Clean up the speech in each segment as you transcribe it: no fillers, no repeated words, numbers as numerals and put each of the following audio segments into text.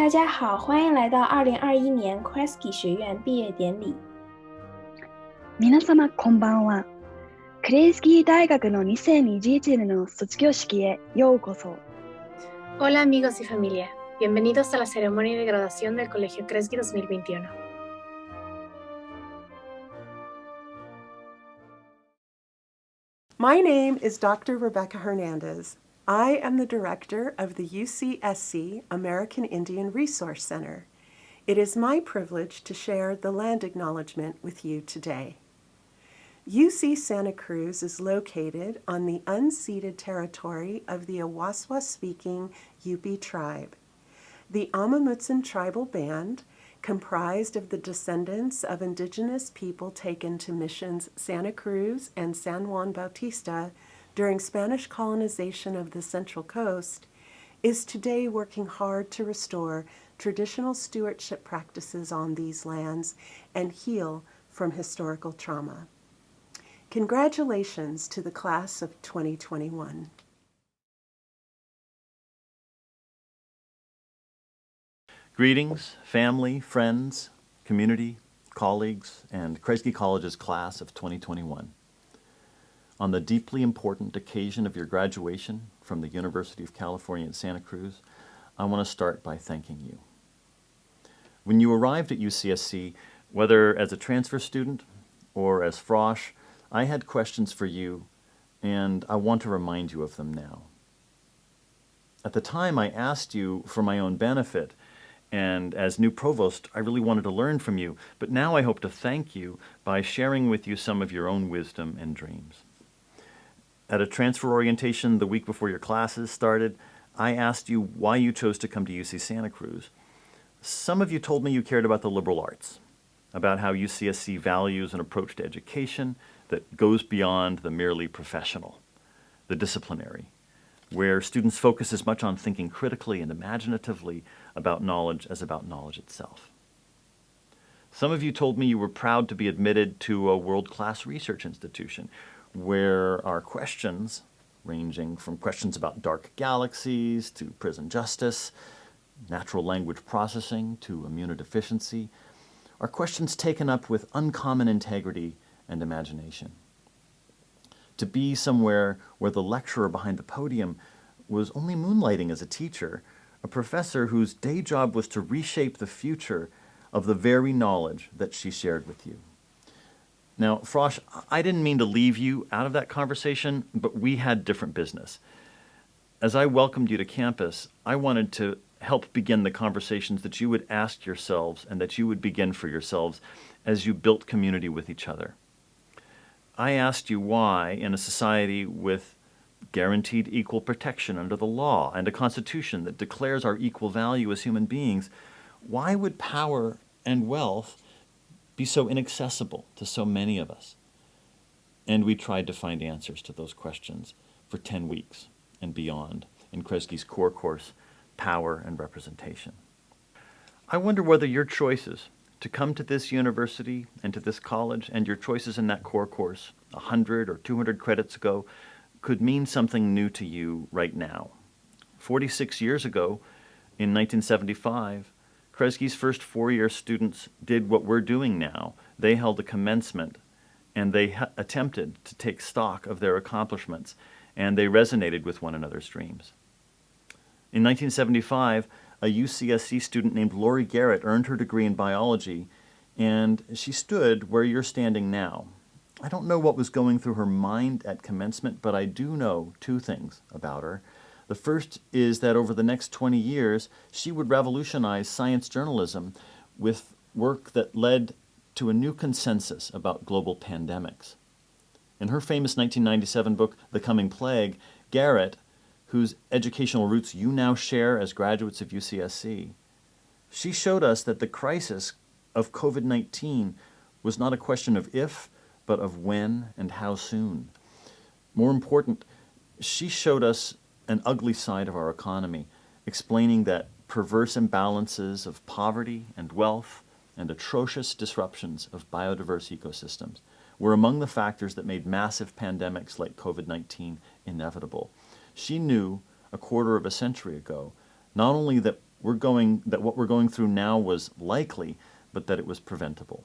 大家好，欢迎来到2021年 Kresge 学院毕业典礼。皆様こんばんは。クレイスキー大学の2021年の卒業式へようこそ。Hola amigos y familia, bienvenidos a la ceremonia de graduación del Colegio Kresge 2021. My name is Dr. Rebecca Hernandez. I am the director of the Ucsc American Indian Resource Center. It is my privilege to share the land acknowledgement with you today. UC Santa Cruz is located on the unceded territory of the Awaswa-speaking Yupi tribe. The Amamutsan tribal band, comprised of the descendants of indigenous people taken to missions Santa Cruz and San Juan Bautista during Spanish colonization of the Central Coast, is today working hard to restore traditional stewardship practices on these lands and heal from historical trauma. Congratulations to the class of 2021. Greetings, family, friends, community, colleagues, and Kresge College's class of 2021. On the deeply important occasion of your graduation from the University of California at Santa Cruz, I want to start by thanking you. When you arrived at UCSC, whether as a transfer student or as Frosh, I had questions for you, and I want to remind you of them now. At the time, I asked you for my own benefit, and as new provost, I really wanted to learn from you, but now I hope to thank you by sharing with you some of your own wisdom and dreams. At a transfer orientation the week before your classes started, I asked you why you chose to come to UC Santa Cruz. Some of you told me you cared about the liberal arts, about how UCSC values an approach to education that goes beyond the merely professional, the disciplinary, where students focus as much on thinking critically and imaginatively about knowledge as about knowledge itself. Some of you told me you were proud to be admitted to a world-class research institution where our questions, ranging from questions about dark galaxies to prison justice, natural language processing to immunodeficiency, are questions taken up with uncommon integrity and imagination. To be somewhere where the lecturer behind the podium was only moonlighting as a teacher, a professor whose day job was to reshape the future of the very knowledge that she shared with you. Now, Frosh, I didn't mean to leave you out of that conversation, but we had different business. As I welcomed you to campus, I wanted to help begin the conversations that you would ask yourselves and that you would begin for yourselves as you built community with each other. I asked you why, in a society with guaranteed equal protection under the law and a constitution that declares our equal value as human beings, why would power and wealth be so inaccessible to so many of us? And we tried to find answers to those questions for 10 weeks and beyond in Kresge's core course, Power and Representation. I wonder whether your choices to come to this university and to this college and your choices in that core course 100 or 200 credits ago could mean something new to you right now. 46 years ago, in 1975, Kresge's first four-year students did what we're doing now. They held a commencement, and they attempted to take stock of their accomplishments, and they resonated with one another's dreams. In 1975, a UCSC student named Lori Garrett earned her degree in biology, and she stood where you're standing now. I don't know what was going through her mind at commencement, but I do know two things about her. The first is that over the next 20 years, she would revolutionize science journalism with work that led to a new consensus about global pandemics. In her famous 1997 book, The Coming Plague, Garrett, whose educational roots you now share as graduates of UCSC, she showed us that the crisis of COVID-19 was not a question of if, but of when and how soon. More important, she showed us an ugly side of our economy, explaining that perverse imbalances of poverty and wealth and atrocious disruptions of biodiverse ecosystems were among the factors that made massive pandemics like COVID-19 inevitable. She knew a quarter of a century ago not only that that what we're going through now was likely, but that it was preventable.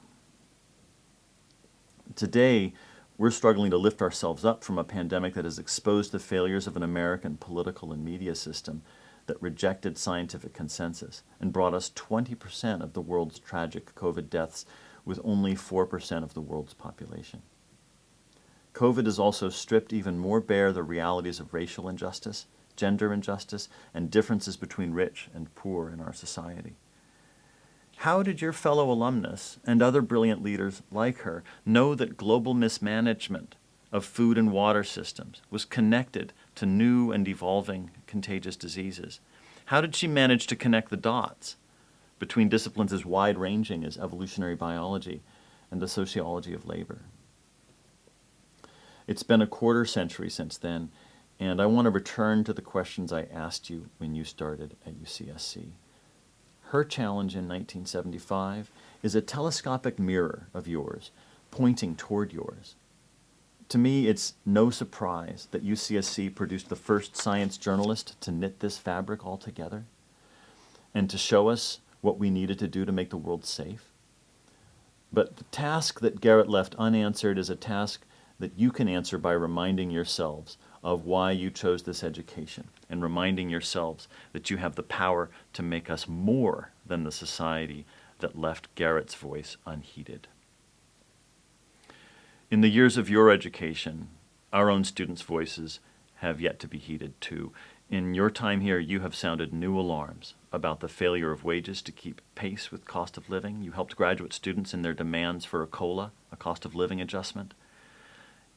Today, we're struggling to lift ourselves up from a pandemic that has exposed the failures of an American political and media system that rejected scientific consensus and brought us 20% of the world's tragic COVID deaths with only 4% of the world's population. COVID has also stripped even more bare the realities of racial injustice, gender injustice, and differences between rich and poor in our society. How did your fellow alumnus and other brilliant leaders like her know that global mismanagement of food and water systems was connected to new and evolving contagious diseases? How did she manage to connect the dots between disciplines as wide-ranging as evolutionary biology and the sociology of labor? It's been a quarter century since then, and I want to return to the questions I asked you when you started at UCSC. Her challenge in 1975 is a telescopic mirror of yours, pointing toward yours. To me, it's no surprise that UCSC produced the first science journalist to knit this fabric all together and to show us what we needed to do to make the world safe. But the task that Garrett left unanswered is a task that you can answer by reminding yourselves of why you chose this education and reminding yourselves that you have the power to make us more than the society that left Garrett's voice unheeded. In the years of your education, our own students' voices have yet to be heeded too. In your time here, you have sounded new alarms about the failure of wages to keep pace with cost of living. You helped graduate students in their demands for a COLA, a cost of living adjustment.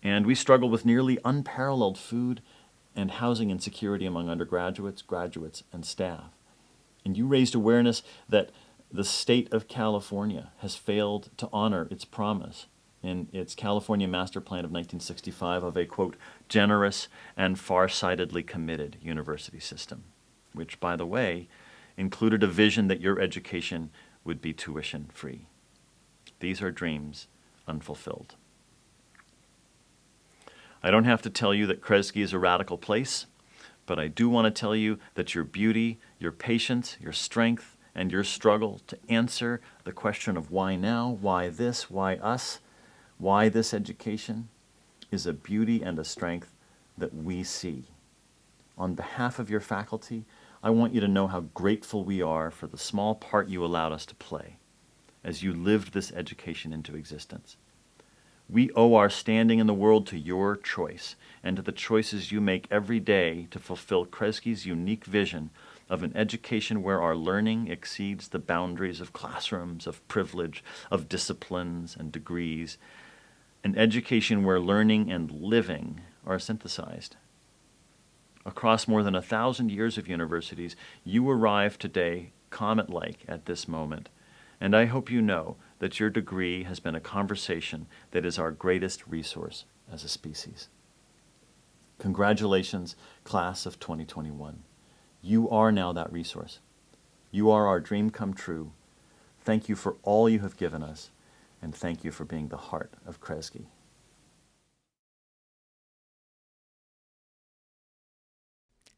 And we struggle with nearly unparalleled food and housing insecurity among undergraduates, graduates, and staff. And you raised awareness that the state of California has failed to honor its promise in its California Master Plan of 1965 of a, quote, generous and far-sightedly committed university system, which, by the way, included a vision that your education would be tuition-free. These are dreams unfulfilled. I don't have to tell you that Kresge is a radical place, but I do want to tell you that your beauty, your patience, your strength, and your struggle to answer the question of why now, why this, why us, why this education, is a beauty and a strength that we see. On behalf of your faculty, I want you to know how grateful we are for the small part you allowed us to play as you lived this education into existence. We owe our standing in the world to your choice and to the choices you make every day to fulfill Kresge's unique vision of an education where our learning exceeds the boundaries of classrooms, of privilege, of disciplines and degrees, an education where learning and living are synthesized. Across more than 1,000 years of universities, you arrive today comet-like at this moment, and I hope you know that your degree has been a conversation that is our greatest resource as a species. Congratulations, class of 2021. You are now that resource. You are our dream come true. Thank you for all you have given us, and thank you for being the heart of Kresge.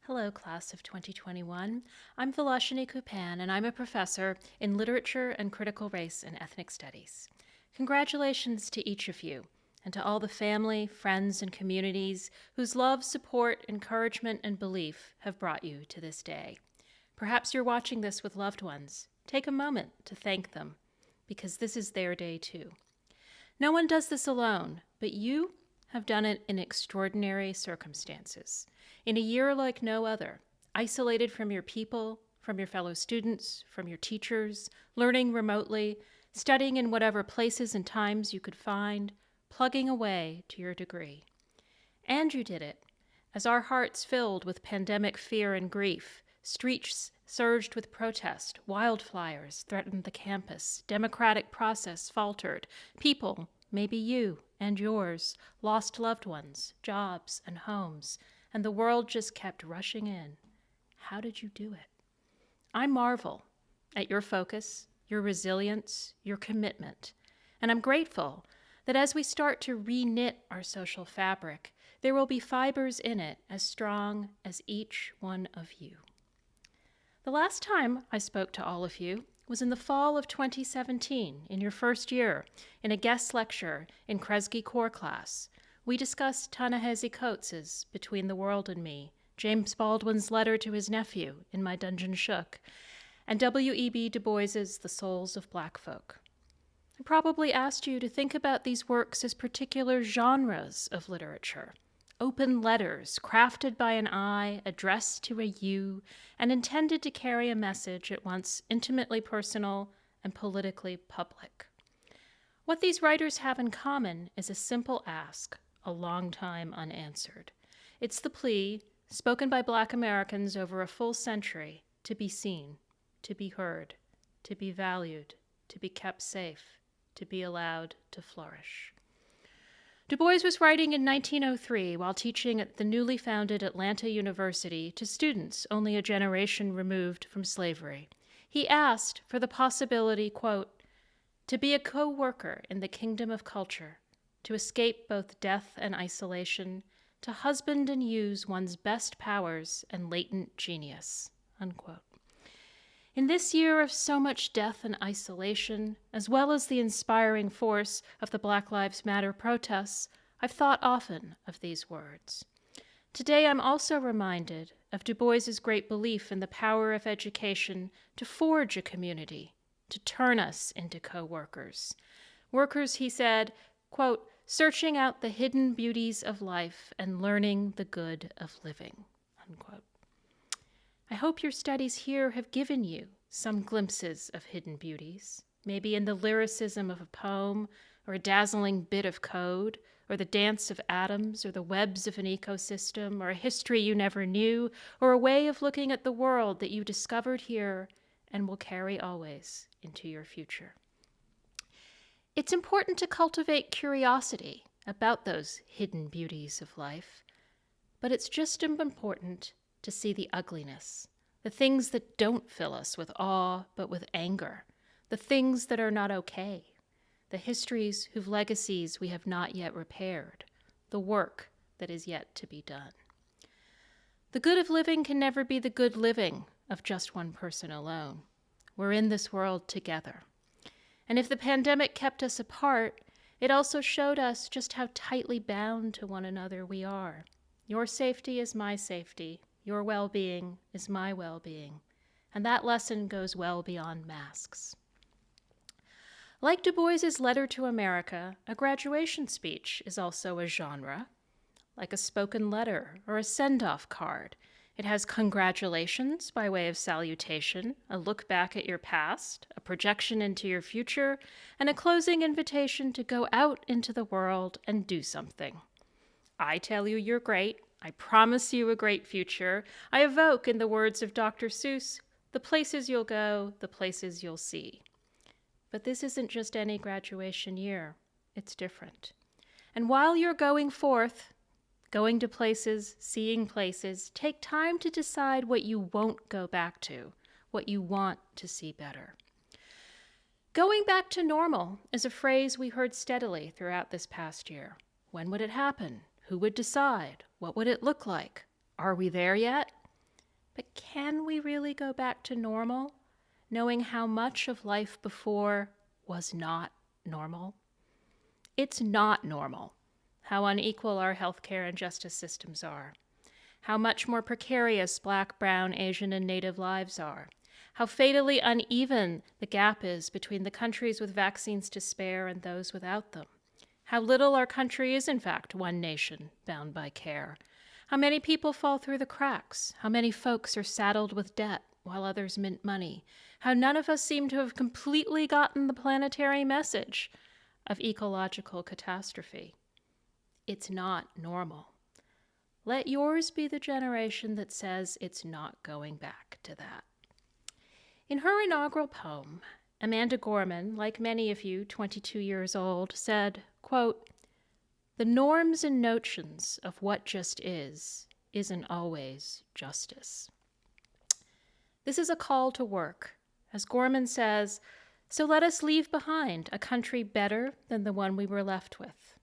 Hello, class of 2021. I'm Vilashini Kupan, and I'm a professor in literature and critical race and ethnic studies. Congratulations to each of you, and to all the family, friends, and communities whose love, support, encouragement, and belief have brought you to this day. Perhaps you're watching this with loved ones. Take a moment to thank them, because this is their day too. No one does this alone, but you have done it in extraordinary circumstances. In a year like no other, isolated from your people, from your fellow students, from your teachers, learning remotely, studying in whatever places and times you could find, plugging away to your degree. And you did it as our hearts filled with pandemic fear and grief, streets surged with protest, wildfires threatened the campus, democratic process faltered, people, maybe you and yours, lost loved ones, jobs, and homes, and the world just kept rushing in. How did you do it? I marvel at your focus, your resilience, your commitment, and I'm grateful that as we start to re-knit our social fabric, there will be fibers in it as strong as each one of you. The last time I spoke to all of you was in the fall of 2017, in your first year, in a guest lecture in Kresge core class. We discussed Ta-Nehisi Coates's Between the World and Me, James Baldwin's letter to his nephew in My Dungeon Shook, and W.E.B. Du Bois's The Souls of Black Folk. I probably asked you to think about these works as particular genres of literature. Open letters, crafted by an I, addressed to a you, and intended to carry a message at once intimately personal and politically public. What these writers have in common is a simple ask, a long time unanswered. It's the plea, spoken by Black Americans over a full century, to be seen, to be heard, to be valued, to be kept safe, to be allowed to flourish. Du Bois was writing in 1903 while teaching at the newly founded Atlanta University to students only a generation removed from slavery. He asked for the possibility, quote, to be a co-worker in the kingdom of culture, to escape both death and isolation, to husband and use one's best powers and latent genius, unquote. In this year of so much death and isolation, as well as the inspiring force of the Black Lives Matter protests, I've thought often of these words. Today I'm also reminded of Du Bois's great belief in the power of education to forge a community, to turn us into co-workers. Workers, he said, quote, searching out the hidden beauties of life and learning the good of living, unquote. I hope your studies here have given you some glimpses of hidden beauties, maybe in the lyricism of a poem, or a dazzling bit of code, or the dance of atoms, or the webs of an ecosystem, or a history you never knew, or a way of looking at the world that you discovered here and will carry always into your future. It's important to cultivate curiosity about those hidden beauties of life, but it's just as important to see the ugliness, the things that don't fill us with awe, but with anger, the things that are not okay, the histories whose legacies we have not yet repaired, the work that is yet to be done. The good of living can never be the good living of just one person alone. We're in this world together. And if the pandemic kept us apart, it also showed us just how tightly bound to one another we are. Your safety is my safety. Your well-being is my well-being, and that lesson goes well beyond masks. Like Du Bois's letter to America, a graduation speech is also a genre, like a spoken letter or a send-off card. It has congratulations by way of salutation, a look back at your past, a projection into your future, and a closing invitation to go out into the world and do something. I tell you you're great. I promise you a great future. I evoke, in the words of Dr. Seuss, the places you'll go, the places you'll see. But this isn't just any graduation year. It's different. And while you're going forth, going to places, seeing places, take time to decide what you won't go back to, what you want to see better. Going back to normal is a phrase we heard steadily throughout this past year. When would it happen? Who would decide? What would it look like? Are we there yet? But can we really go back to normal, knowing how much of life before was not normal? It's not normal how unequal our healthcare and justice systems are, how much more precarious Black, Brown, Asian, and Native lives are, how fatally uneven the gap is between the countries with vaccines to spare and those without them, how little our country is in fact one nation bound by care, how many people fall through the cracks, how many folks are saddled with debt while others mint money, how none of us seem to have completely gotten the planetary message of ecological catastrophe. It's not normal. Let yours be the generation that says it's not going back to that. In her inaugural poem, Amanda Gorman, like many of you 22 years old, said, quote, "The norms and notions of what just isn't always justice." This is a call to work. As Gorman says, so let us leave behind a country better than the one we were left with.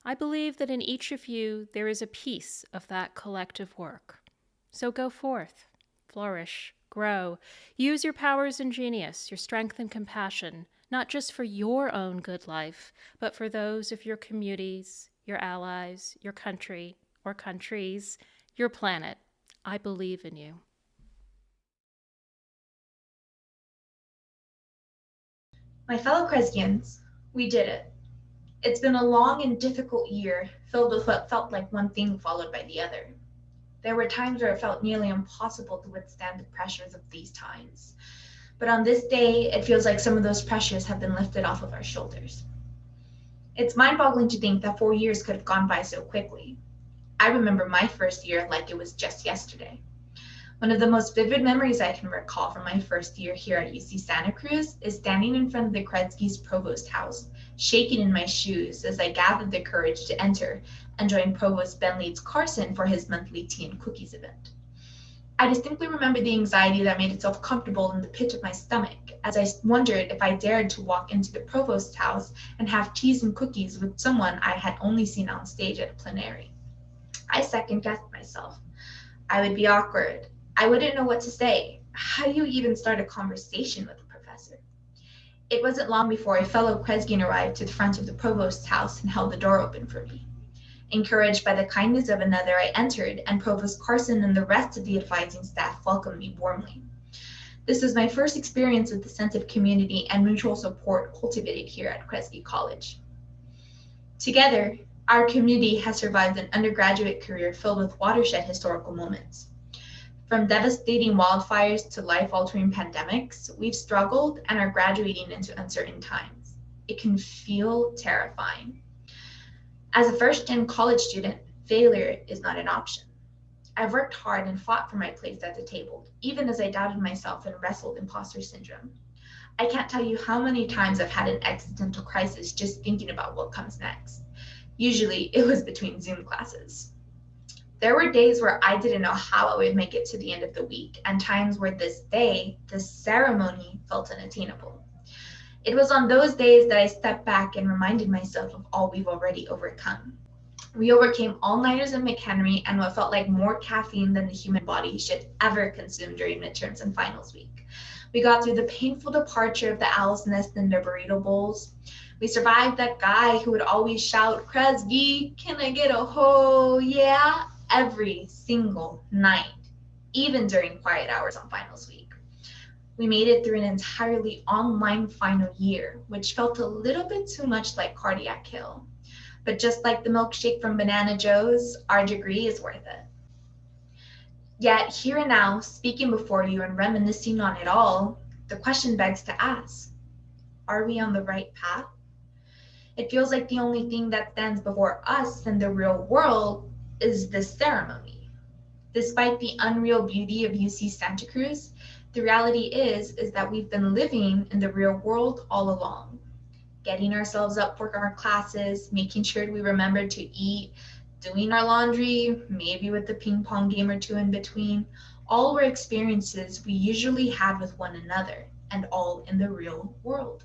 I believe that in each of you there is a piece of that collective work. So go forth, flourish, grow. Use your powers and genius, your strength and compassion, not just for your own good life, but for those of your communities, your allies, your country or countries, your planet. I believe in you. My fellow Kresgians, we did it. It's been a long and difficult year, filled with what felt like one thing followed by the other. There were times where it felt nearly impossible to withstand the pressures of these times. But on this day, it feels like some of those pressures have been lifted off of our shoulders. It's mind-boggling to think that 4 years could have gone by so quickly. I remember my first year like it was just yesterday. One of the most vivid memories I can recall from my first year here at UC Santa Cruz is standing in front of the Kresge's provost house, shaking in my shoes as I gathered the courage to enter and join Provost Ben Leeds Carson for his monthly tea and cookies event. I distinctly remember the anxiety that made itself comfortable in the pit of my stomach as I wondered if I dared to walk into the provost's house and have teas and cookies with someone I had only seen on stage at a plenary. I second-guessed myself. I would be awkward. I wouldn't know what to say. How do you even start a conversation with a professor? It wasn't long before a fellow Kresgian arrived to the front of the provost's house and held the door open for me. Encouraged by the kindness of another, I entered, and Provost Carson and the rest of the advising staff welcomed me warmly. This was my first experience with the sense of community and mutual support cultivated here at Kresge College. Together, our community has survived an undergraduate career filled with watershed historical moments. From devastating wildfires to life-altering pandemics, we've struggled and are graduating into uncertain times. It can feel terrifying. As a first-gen college student, failure is not an option. I've worked hard and fought for my place at the table, even as I doubted myself and wrestled imposter syndrome. I can't tell you how many times I've had an existential crisis just thinking about what comes next. Usually, it was between Zoom classes. There were days where I didn't know how I would make it to the end of the week, and times where this ceremony, felt unattainable. It was on those days that I stepped back and reminded myself of all we've already overcome. We overcame all-nighters in McHenry and what felt like more caffeine than the human body should ever consume during midterms and finals week. We got through the painful departure of the owl's nest and their burrito bowls. We survived that guy who would always shout, "Kresge, can I get a ho yeah?" every single night, even during quiet hours on finals week. We made it through an entirely online final year, which felt a little bit too much like cardiac kill. But just like the milkshake from Banana Joe's, our degree is worth it. Yet here and now, speaking before you and reminiscing on it all, the question begs to ask, are we on the right path? It feels like the only thing that stands before us in the real world is this ceremony. Despite the unreal beauty of UC Santa Cruz, the reality is that we've been living in the real world all along, getting ourselves up for our classes, making sure we remember to eat, doing our laundry, maybe with a ping pong game or two in between. All were experiences we usually had with one another, and all in the real world.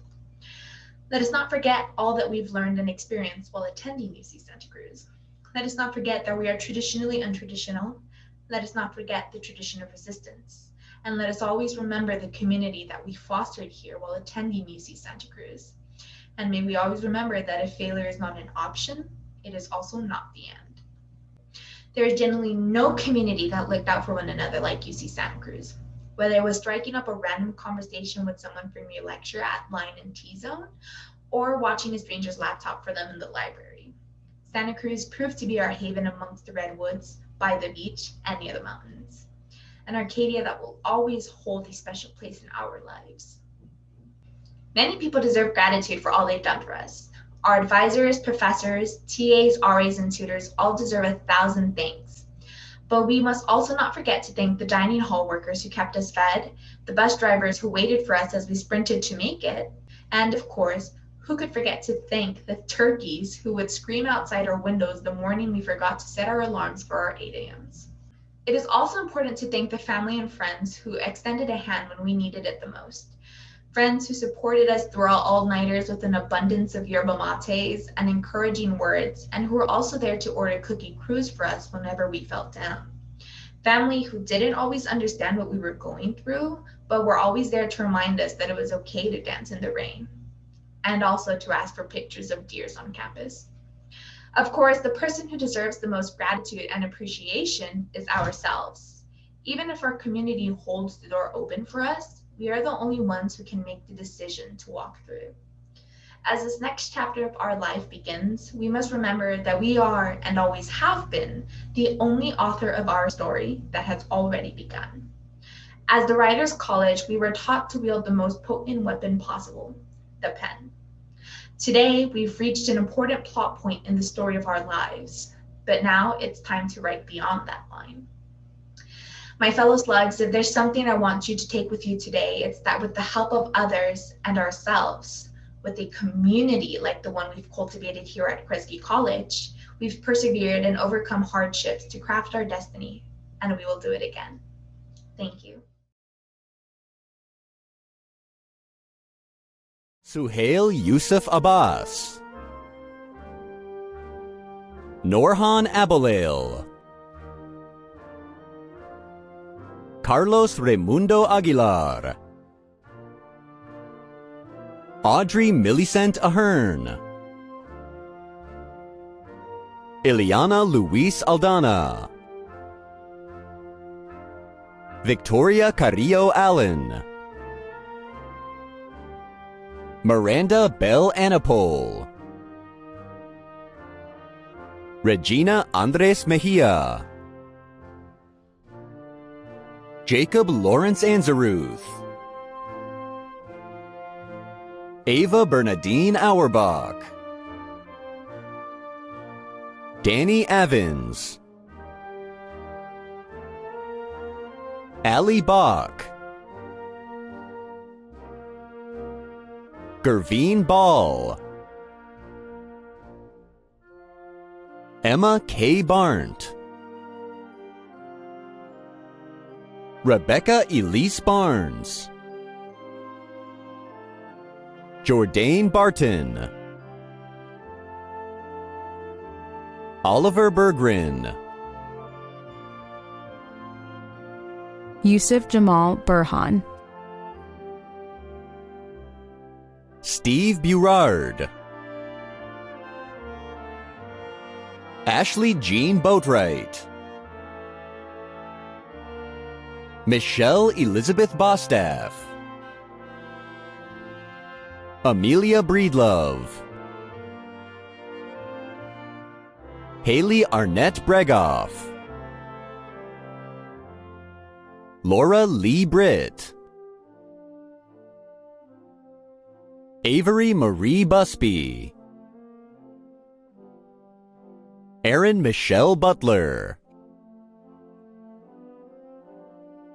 Let us not forget all that we've learned and experienced while attending UC Santa Cruz. Let us not forget that we are traditionally untraditional. Let us not forget the tradition of resistance. And let us always remember the community that we fostered here while attending UC Santa Cruz. And may we always remember that if failure is not an option, it is also not the end. There is generally no community that looked out for one another like UC Santa Cruz. Whether it was striking up a random conversation with someone from your lecture at Line and T-Zone, or watching a stranger's laptop for them in the library. Santa Cruz proved to be our haven amongst the redwoods, by the beach, and near the mountains. An Arcadia that will always hold a special place in our lives. Many people deserve gratitude for all they've done for us. Our advisors, professors, TAs, RAs, and tutors all deserve 1,000 thanks. But we must also not forget to thank the dining hall workers who kept us fed, the bus drivers who waited for us as we sprinted to make it, and of course, who could forget to thank the turkeys who would scream outside our windows the morning we forgot to set our alarms for our 8 a.m.s. It is also important to thank the family and friends who extended a hand when we needed it the most. Friends who supported us through our all-nighters with an abundance of yerba mates and encouraging words, and who were also there to order cookie crews for us whenever we felt down. Family who didn't always understand what we were going through, but were always there to remind us that it was okay to dance in the rain, and also to ask for pictures of deers on campus. Of course, the person who deserves the most gratitude and appreciation is ourselves. Even if our community holds the door open for us, we are the only ones who can make the decision to walk through. As this next chapter of our life begins, we must remember that we are, and always have been, the only author of our story that has already begun. As the Writers' College, we were taught to wield the most potent weapon possible, the pen. Today, we've reached an important plot point in the story of our lives, but now it's time to write beyond that line. My fellow slugs, if there's something I want you to take with you today, it's that with the help of others and ourselves, with a community like the one we've cultivated here at Kresge College, we've persevered and overcome hardships to craft our destiny, and we will do it again. Thank you. Suhail Yusuf Abbas, Norhan Abolail, Carlos Raimundo Aguilar, Audrey Millicent Ahern, Ileana Luis Aldana, Victoria Carrillo Allen, Miranda Bell Anapol, Regina Andres Mejia, Jacob Lawrence Anzaruth, Ava Bernadine Auerbach, Danny Evans, Ali Bach, Gervine Ball, Emma K. Barnt, Rebecca Elise Barnes, Jourdain Barton, Oliver Berggren, Yusuf Jamal Burhan, Steve Burard, Ashley Jean Boatwright, Michelle Elizabeth Bostaff, Amelia Breedlove, Haley Arnett Bregoff, Laura Lee Britt, Avery Marie Busby, Erin Michelle Butler,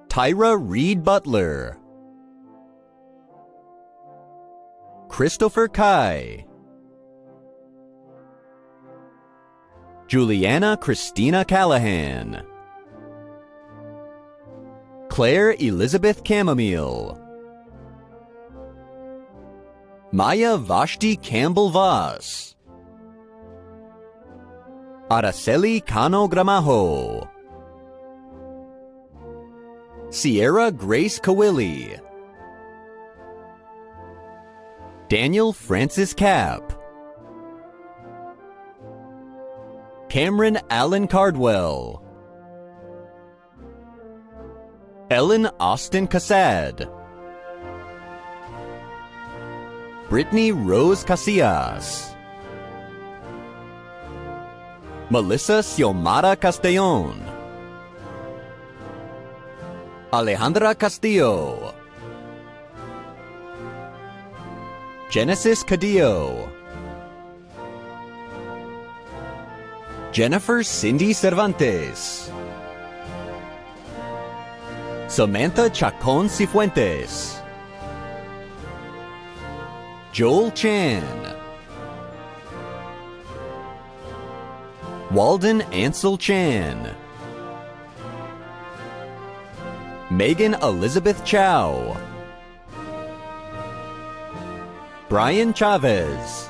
Tyra Reed Butler, Christopher Kai, Juliana Christina Callahan, Claire Elizabeth Chamomile, Maya Vashti Campbell Voss, Araceli Cano Gramajo, Sierra Grace Kawili, Daniel Francis Capp, Cameron Allen Cardwell, Ellen Austin Cassad, Brittany Rose Casillas, Melissa Xiomara Castellon, Alejandra Castillo, Genesis Cadillo, Jennifer Cindy Cervantes, Samantha Chacon Cifuentes, Joel Chan, Walden Ansel Chan, Megan Elizabeth Chow, Brian Chavez,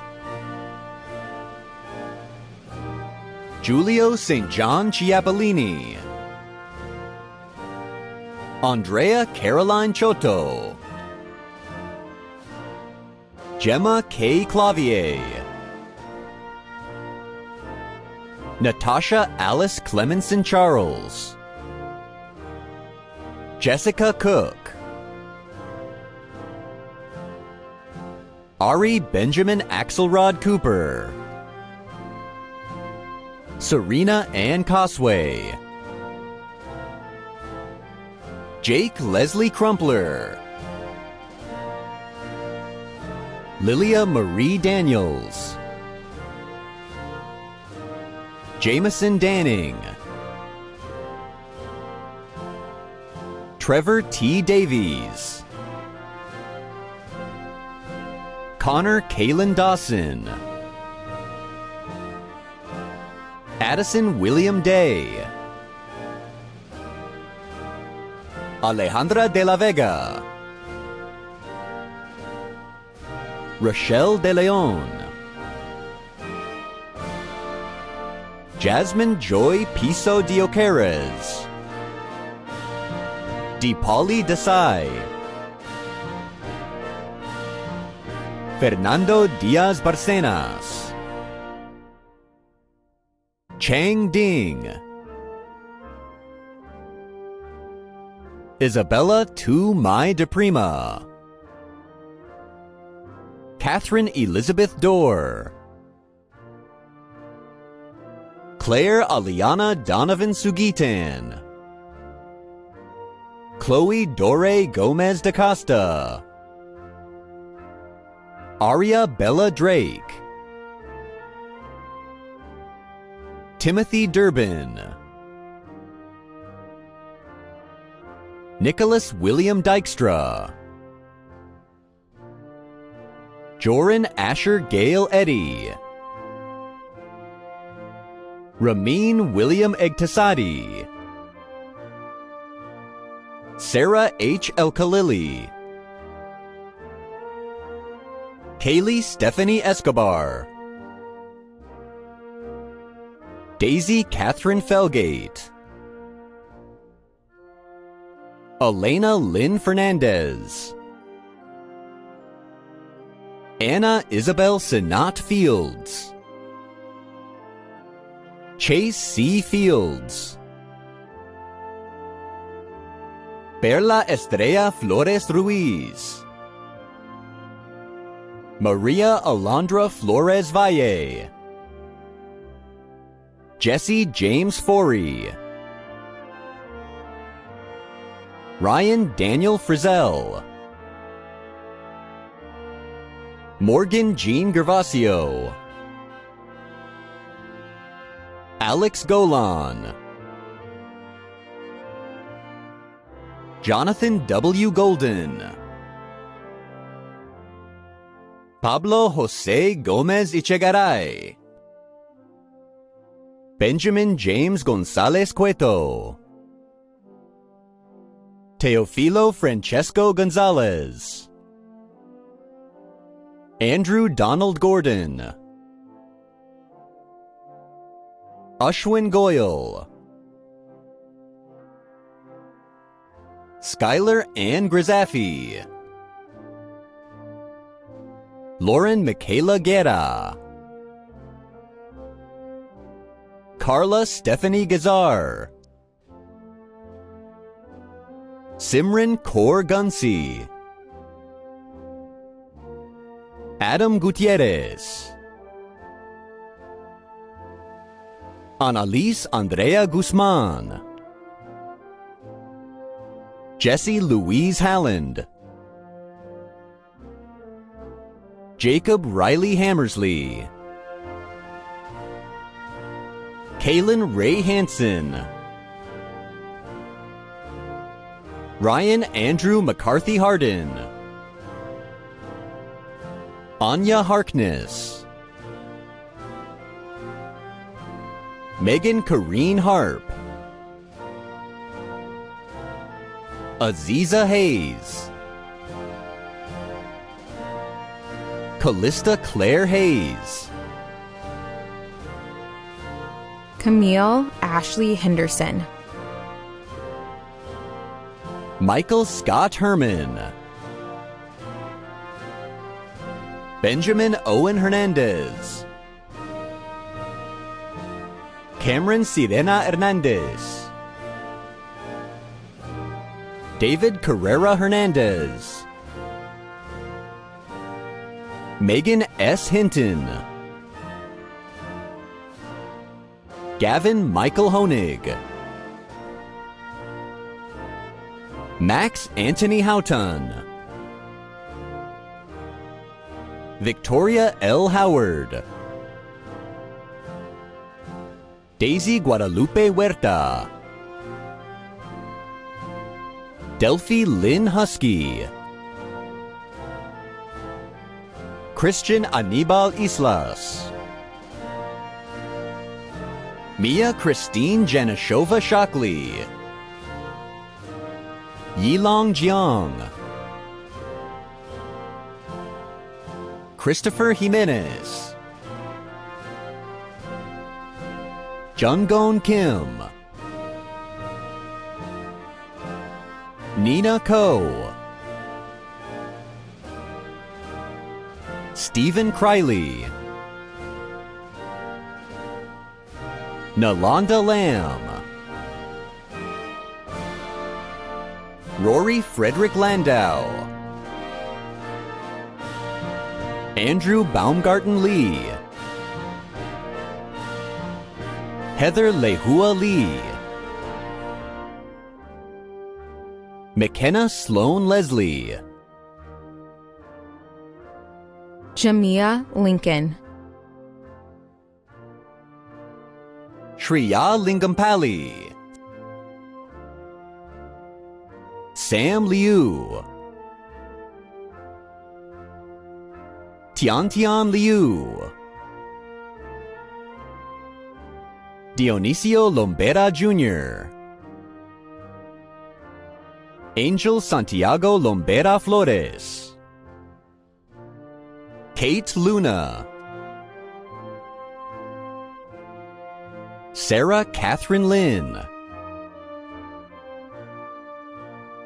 Julio St. John Chiappellini, Andrea Caroline Choto, Gemma K. Clavier, Natasha Alice Clemenson Charles, Jessica Cook, Ari Benjamin Axelrod Cooper, Serena Ann Cosway, Jake Leslie Crumpler, Lilia Marie Daniels, Jameson Danning, Trevor T. Davies, Connor Kalen Dawson, Addison William Day, Alejandra de la Vega, Rochelle de Leon, Jasmine Joy Piso de Oqueres, Deepali Desai, Fernando Diaz Barcenas, Chang Ding, Isabella Tu Mai de Prima, Catherine Elizabeth Dorr, Claire Aliana Donovan Sugitan, Chloe Dore Gomez da Costa, Aria Bella Drake, Timothy Durbin, Nicholas William Dykstra, Joran Asher Gale Eddy, Ramin William Egtasadi, Sarah H. El-Khalili, Kaylee Stephanie Escobar, Daisy Catherine Felgate, Elena Lynn Fernandez, Anna Isabel Sinat Fields, Chase C. Fields, Perla Estrella Flores Ruiz, Maria Alondra Flores Valle, Jesse James Forey, Ryan Daniel Frizzell, Morgan Jean Gervasio, Alex Golan, Jonathan W. Golden, Pablo Jose Gomez Echegaray, Benjamin James Gonzalez Cueto, Teofilo Francesco Gonzalez, Andrew Donald Gordon, Ashwin Goyal, Skylar Ann Grizafi, Lauren Michaela Guerra, Carla Stephanie Gazar, Simran Kaur Gunsi, Adam Gutierrez, Annalise Andrea Guzman, Jesse Louise Halland, Jacob Riley Hammersley, Kaylin Ray Hansen, Ryan Andrew McCarthy Hardin, Anya Harkness, Megan Kareen Harp, Aziza Hayes, Callista Claire Hayes, Camille Ashley Henderson, Michael Scott Herman, Benjamin Owen Hernandez, Cameron Sirena Hernandez, David Carrera Hernandez, Megan S. Hinton, Gavin Michael Honig, Max Anthony Houghton, Victoria L. Howard, Daisy Guadalupe Huerta, Delphi Lynn Husky, Christian Anibal Islas, Mia Christine Janishova Shockley, Yilong Jiang, Christopher Jimenez, Junggon Kim, Nina Ko, Stephen Criley, Nalanda Lamb, Rory Frederick Landau, Andrew Baumgarten Lee, Heather Lehua Lee, McKenna Sloan Leslie, Jamia Lincoln, Shriya Lingampally, Sam Liu, Tiantian Liu, Dionisio Lombera Jr., Angel Santiago Lombera Flores, Kate Luna, Sarah Catherine Lynn,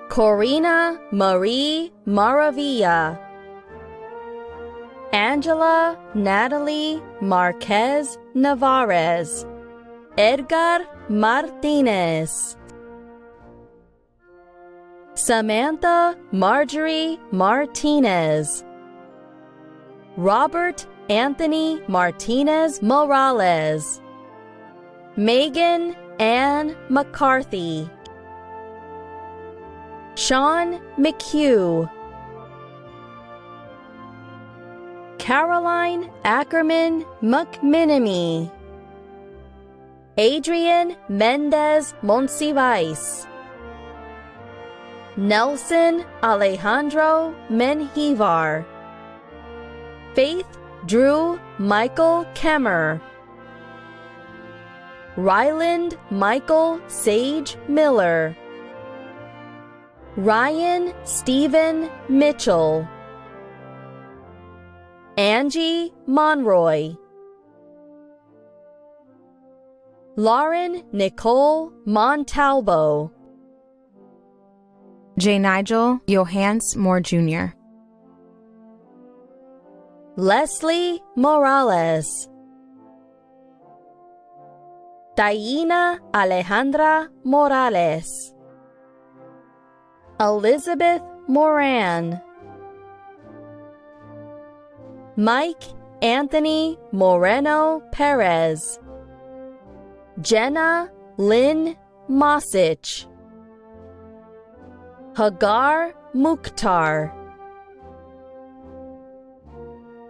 Corina Marie Maravilla, Angela Natalie Marquez Navarez, Edgar Martinez, Samantha Marjorie Martinez, Robert Anthony Martinez Morales, Megan Ann McCarthy, Sean McHugh, Caroline Ackerman McMinamy, Adrian Mendez Monsivais, Nelson Alejandro Menjivar, Faith Drew Michael Kemmer, Ryland Michael Sage Miller, Ryan Stephen Mitchell, Angie Monroy, Lauren Nicole Montalvo, J. Nigel Johans Moore Jr., Leslie Morales, Diana Alejandra Morales, Elizabeth Moran, Mike Anthony Moreno Perez, Jenna Lynn Mosich, Hagar Mukhtar,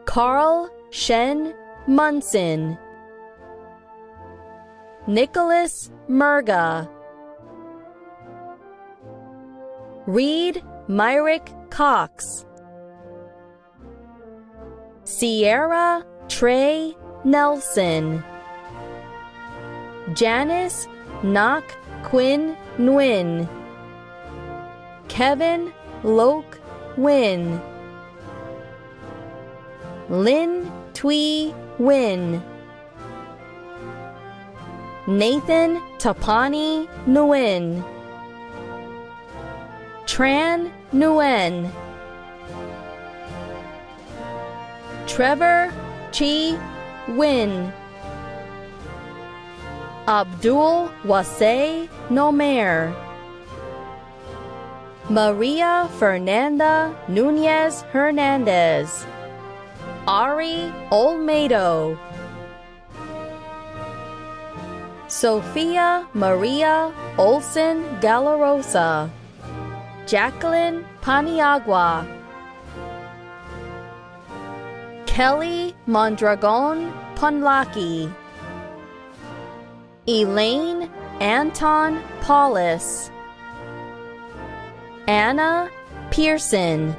Carl Shen Munson, Nicholas Murga, Reed Myrick Cox, Sierra Trey Nelson, Janice Knock Quinn Nguyen, Kevin Loke Wynn, Lynn Twee Wynn, Nathan Tapani Nguyen, Tran Nguyen, Trevor Chi Nguyen, Abdul Wasay Nomer, Maria Fernanda Nunez Hernandez, Ari Olmedo, Sofia Maria Olsen Galarosa, Jacqueline Paniagua, Kelly Mondragon Punlaki, Elaine Anton Paulus, Anna Pearson,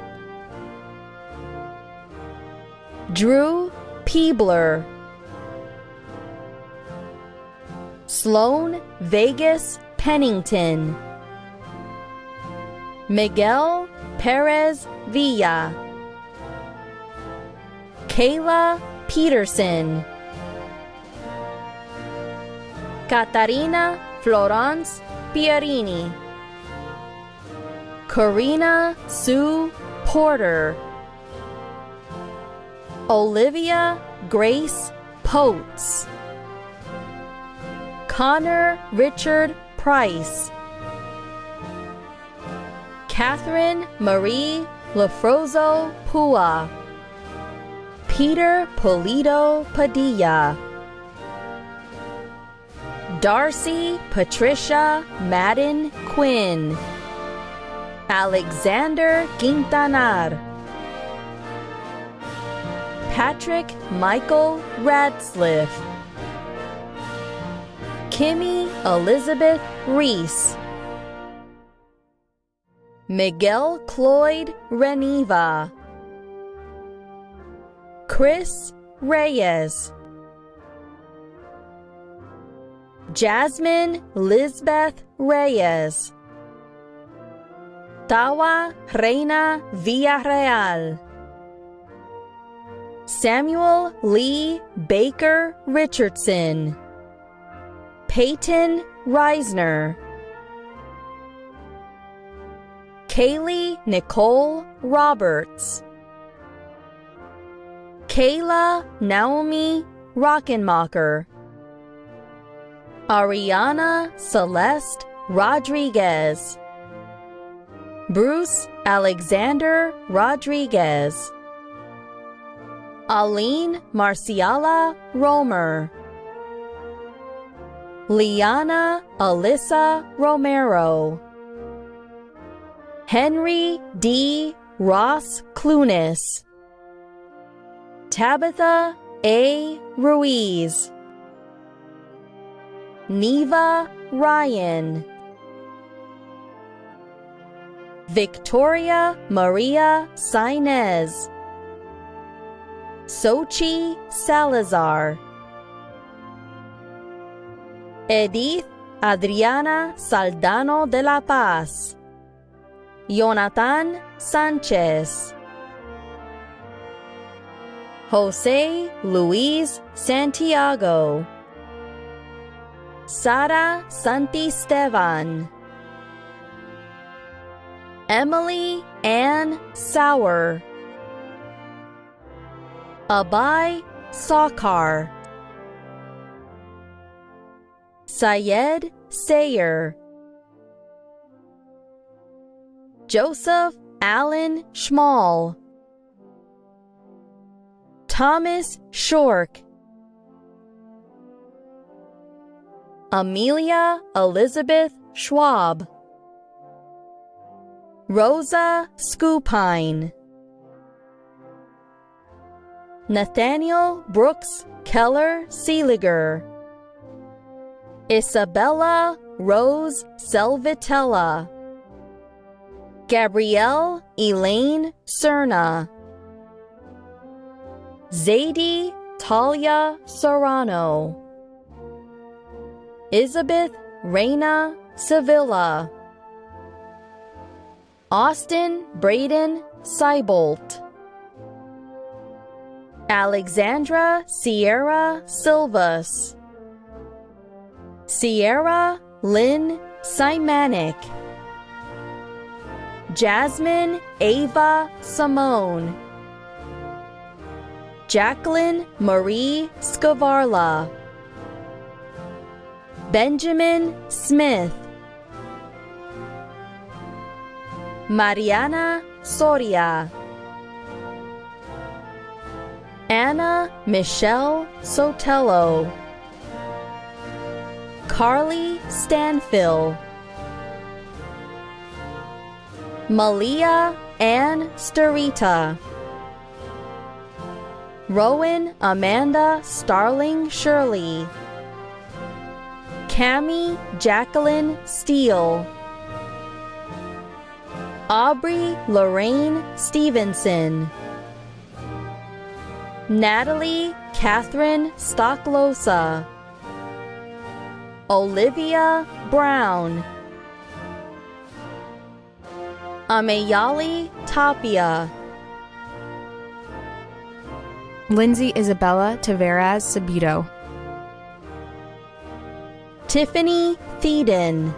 Drew Peebler, Sloan Vegas Pennington, Miguel Perez Villa, Kayla Peterson, Catarina Florence Pierini, Karina Sue Porter, Olivia Grace Potes, Connor Richard Price, Catherine Marie Lafrozo Pua, Peter Polito Padilla, Darcy Patricia Madden Quinn, Alexander Quintanar, Patrick Michael Radsliff, Kimmy Elizabeth Reese, Miguel Cloyd Reniva, Chris Reyes, Jasmine Lisbeth Reyes, Tawa Reina Villarreal, Samuel Lee Baker Richardson, Peyton Reisner, Kaylee Nicole Roberts, Kayla Naomi Rockenmacher, Ariana Celeste Rodriguez, Bruce Alexander Rodriguez, Aline Marciala Romer, Liana Alyssa Romero, Henry D. Ross Clunis, Tabitha A. Ruiz, Neva Ryan, Victoria Maria Sainez, Sochi Salazar, Edith Adriana Saldano de la Paz, Jonathan Sanchez, Jose Luis Santiago, Sara Santisteban, Emily Ann Sauer, Abai Sakar, Syed Sayer, Joseph Allen Schmall, Thomas Shork, Amelia Elizabeth Schwab, Rosa Scoopine, Nathaniel Brooks Keller Seeliger, Isabella Rose Selvitella, Gabrielle Elaine Cerna, Zadie Talia Serrano, Elizabeth Reina Sevilla, Austin Braden Seibolt, Alexandra Sierra Silvas, Sierra Lynn Simanic, Jasmine Ava Simone, Jacqueline Marie Scavarla, Benjamin Smith, Mariana Soria, Anna Michelle Sotelo, Carly Stanfill, Malia Ann Starita, Rowan Amanda Starling Shirley, Cami Jacqueline Steele, Aubrey Lorraine Stevenson, Natalie Catherine Stocklosa, Olivia Brown, Amayali Tapia, Lindsay Isabella Taveras Sabito, Tiffany Thieden,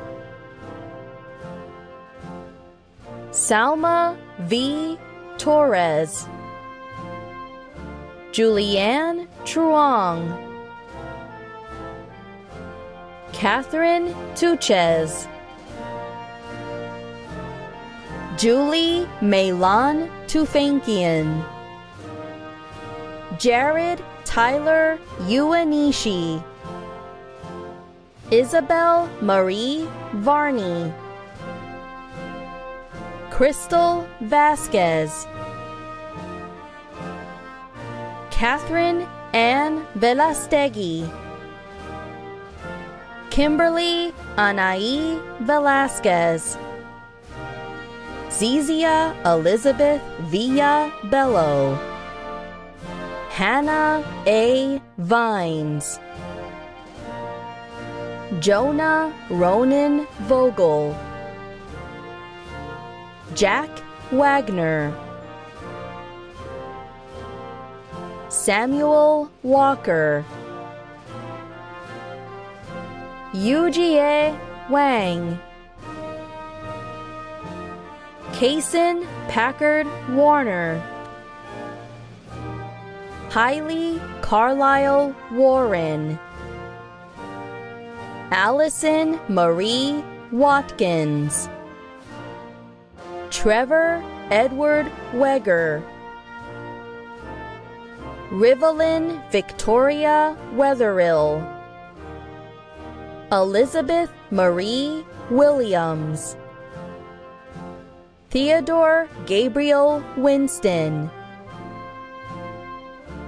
Salma V. Torres, Julianne Truong, Catherine Tuches, Julie Meilon Tufankian, Jared Tyler Uanishi, Isabel Marie Varney, Crystal Vasquez, Catherine Ann Velastegui, Kimberly Anai Velasquez, Zizia Elizabeth Villa Bello, Hannah A. Vines, Jonah Ronan Vogel, Jack Wagner, Samuel Walker, Yujie Wang, Kaysen Packard Warner, Hailey Carlisle Warren, Allison Marie Watkins, Trevor Edward Weger, Rivelyn Victoria Wetherill, Elizabeth Marie Williams, Theodore Gabriel Winston,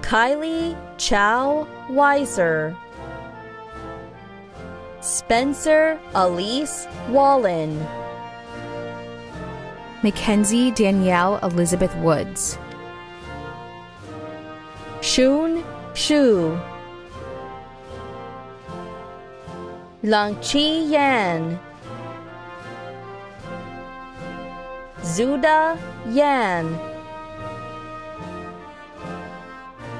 Kylie Chow Weiser, Spencer Elise Wallen, Mackenzie Danielle Elizabeth Woods, Shun Shu, Langchi Yan, Zuda Yan,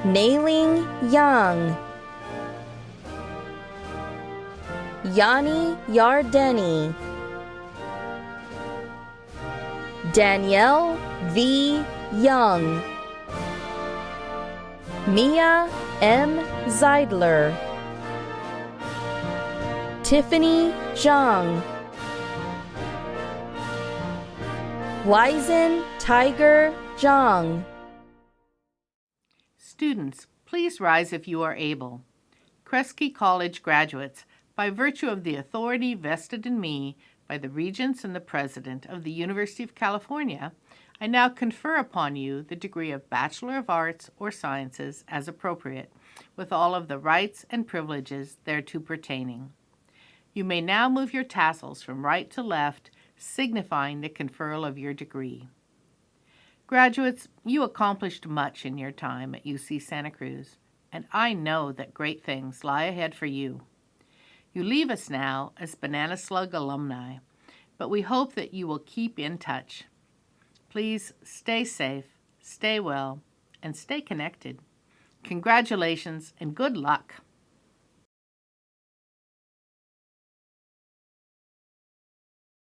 Nailing Yang, Yanni Yardeni, Danielle V. Young, Mia M. Zeidler, Tiffany Zhang, Wizen Tiger Zhang. Students, please rise if you are able. Kresge College graduates, by virtue of the authority vested in me by the Regents and the President of the University of California, I now confer upon you the degree of Bachelor of Arts or Sciences as appropriate, with all of the rights and privileges thereto pertaining. You may now move your tassels from right to left, signifying the conferral of your degree. Graduates, you accomplished much in your time at UC Santa Cruz, and I know that great things lie ahead for you. You leave us now as Banana Slug alumni, but we hope that you will keep in touch. Please stay safe, stay well, and stay connected. Congratulations and good luck.